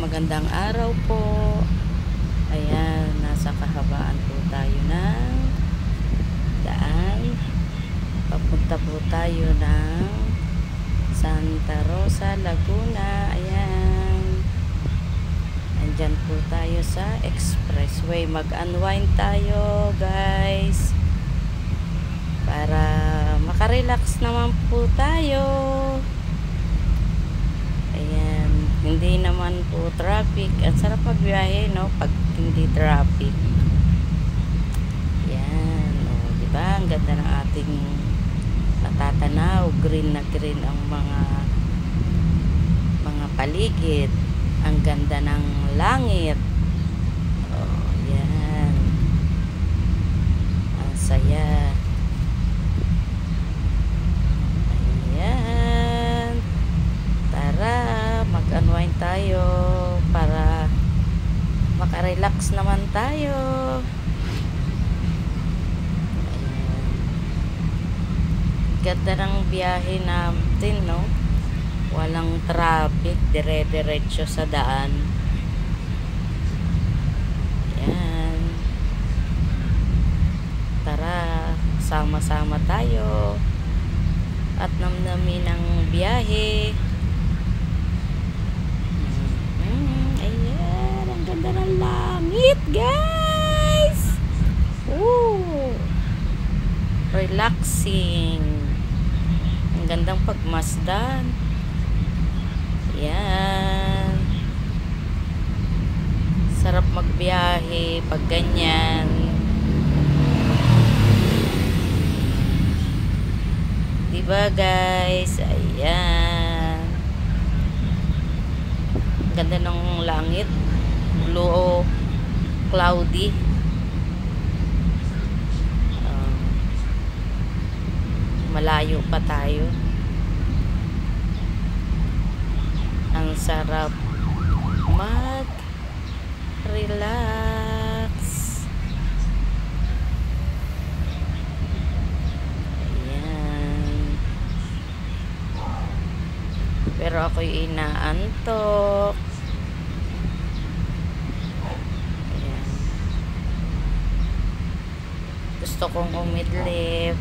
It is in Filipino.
magandang araw po. Ayan, nasa kahabaan po tayo ng daan. Papunta po tayo ng Santa Rosa, Laguna. Ayan. Andyan po tayo sa expressway. Mag-unwind tayo, guys. Para makarelax naman po tayo. Ayan, hindi naman po traffic. Ang sarap magbiyahe, no? Pag hindi traffic. Ayan, o, diba? Ang ganda ng ating natatanaw. Green na green ang mga paligid. Ang ganda ng langit. O, ayan. Ang saya. Mag-unwind tayo para makarelax naman tayo. Ayan. Ganda ng biyahe natin, no? Walang traffic, dire-diretso sa daan. Ayan. Tara, sama-sama tayo at namnamin ang biyahe. Ganda ng langit, guys. Ooh, relaxing. Ang gandang pagmasdan. Yan. Sarap magbiyahe pag ganyan. Diba, guys? Ayan. Ganda ng langit. Blue o cloudy. Malayo pa tayo. Ang sarap mag-relax. Ayan. Pero ako'y inaantok. Gusto kong umidlip.